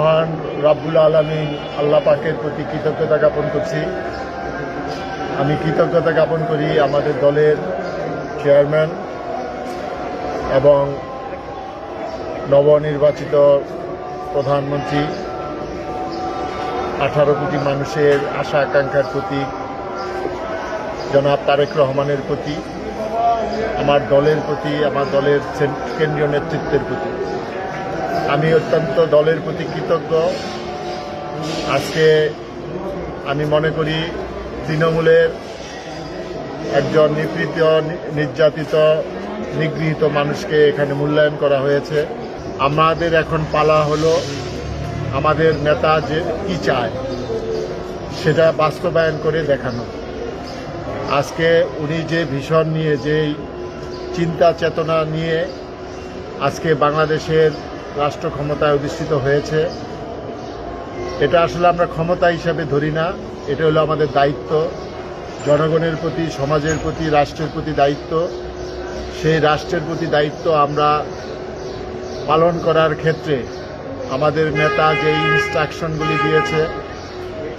মহান রাব্বুল আলামিন আল্লাহ পাকের প্রতি কৃতজ্ঞতা জ্ঞাপন করছি। আমি কৃতজ্ঞতা জ্ঞাপন করি আমাদের দলের চেয়ারম্যান এবং নবনির্বাচিত প্রধানমন্ত্রী 18 কোটি মানুষের আশা আকাঙ্ক্ষার প্রতি জনাব তারেক রহমানের প্রতি, আমার দলের প্রতি, আমার দলের কেন্দ্রীয় নেতৃত্বের প্রতি আমি অত্যন্ত দলের প্রতি কৃতজ্ঞ। আজকে আমি মনে করি তৃণমূলের একজন নিপীড়িত, নির্যাতিত, নিগৃহীত মানুষকে এখানে মূল্যায়ন করা হয়েছে। আমাদের এখন পালা হলো আমাদের নেতা যে কী চায় সেটা বাস্তবায়ন করে দেখানো। আজকে উনি যে ভিশন নিয়ে, যেই চিন্তা চেতনা নিয়ে আজকে বাংলাদেশের রাষ্ট্র ক্ষমতায় অধিষ্ঠিত হয়েছে, এটা আসলে আমরা ক্ষমতা হিসাবে ধরি না, এটা হলো আমাদের দায়িত্ব, জনগণের প্রতি, সমাজের প্রতি, রাষ্ট্রের প্রতি দায়িত্ব। সেই রাষ্ট্রের প্রতি দায়িত্ব আমরা পালন করার ক্ষেত্রে আমাদের নেতা যে ইনস্ট্রাকশনগুলি দিয়েছে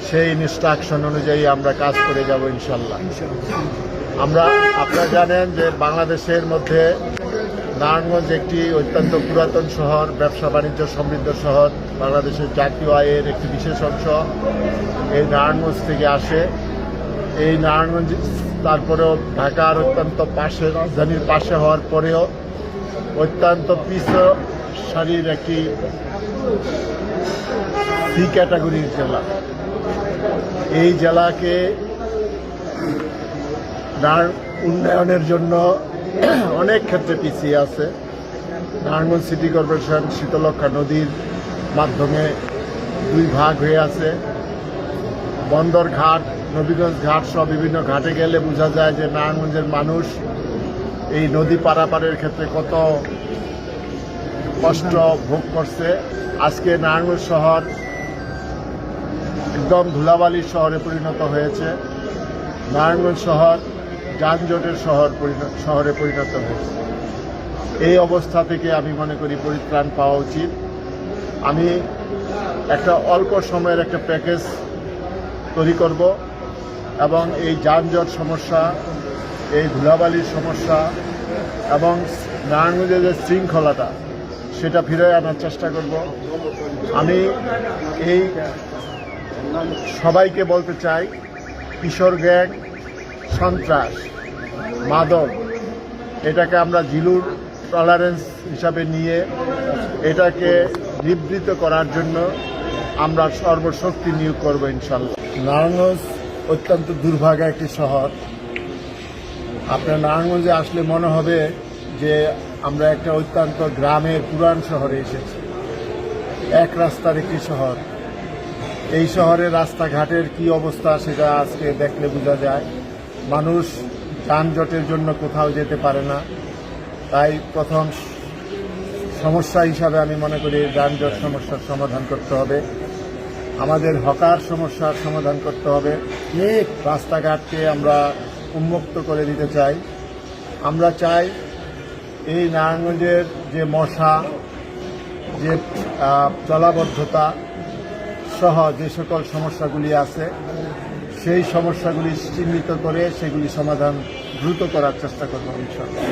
সেই ইনস্ট্রাকশন অনুযায়ী আমরা কাজ করে যাব ইনশাল্লাহ। আপনারা জানেন যে বাংলাদেশের মধ্যে নারায়ণগঞ্জ একটি অত্যন্ত পুরাতন শহর, ব্যবসা বাণিজ্য সমৃদ্ধ শহর, বাংলাদেশের জাতীয় আয়ের একটি বিশেষ অংশ এই নারায়ণগঞ্জ থেকে আসে। এই নারায়ণগঞ্জ তারপরেও ঢাকার অত্যন্ত পাশে, রাজধানীর পাশে হওয়ার পরেও অত্যন্ত পিছু সারির একটি সি ক্যাটাগরির জেলা। এই জেলাকে উন্নয়নের জন্য অনেক ক্ষেত্রে পিছিয়ে আছে। নারায়ণগঞ্জ সিটি কর্পোরেশন শীতলক্ষা নদীর মাধ্যমে 2 ভাগ হয়ে আছে। বন্দর ঘাট, নবীগঞ্জ ঘাট সহ বিভিন্ন ঘাটে গেলে বোঝা যায় যে নারায়ণগঞ্জের মানুষ এই নদী পারাপারের ক্ষেত্রে কত কষ্ট ভোগ করছে। আজকে নারায়ণগঞ্জ শহর একদম ধুলাবালির শহরে পরিণত হয়েছে। নারায়ণগঞ্জ শহর যানজটের শহরে পরিণত হয়েছে। এই অবস্থা থেকে আমি মনে করি পরিত্রাণ পাওয়া উচিত। আমি একটা অল্প সময়ের একটা প্যাকেজ তৈরি করব এবং এই যানজট সমস্যা, এই ধুলাবালির সমস্যা এবং নারায়ণগঞ্জের যে শৃঙ্খলাটা সেটা ফিরে আনার চেষ্টা করব। আমি এই সবাইকে বলতে চাই, কিশোর গ্যাং, সন্ত্রাস, মাদক, এটাকে আমরা জিরো টলারেন্স হিসাবে নিয়ে এটাকে নিবৃত করার জন্য আমরা সর্বশক্তি নিয়োগ করব ইনশাল্লাহ। নারায়ণগঞ্জ অত্যন্ত দুর্ভাগা একটি শহর। আপনার নারায়ণগঞ্জে আসলে মনে হবে যে আমরা একটা অত্যন্ত গ্রামের পুরান শহরে এসেছি। এক রাস্তার একটি শহর। এই শহরের রাস্তাঘাটের কি অবস্থা সেটা আজকে দেখলে বোঝা যায়। মানুষ যানজটের জন্য কোথাও যেতে পারে না। তাই প্রথম সমস্যা হিসাবে আমি মনে করি যানজট সমস্যার সমাধান করতে হবে, আমাদের হকার সমস্যার সমাধান করতে হবে। রাস্তাঘাটকে আমরা উন্মুক্ত করে দিতে চাই। আমরা চাই এই নারায়ণগঞ্জের যে মশা, যে জলাবদ্ধতা সহ যে সকল সমস্যাগুলি আছে সেই সমস্যাগুলি চিহ্নিত করে সেগুলি সমাধান দ্রুত করার চেষ্টা করব ইনশাআল্লাহ।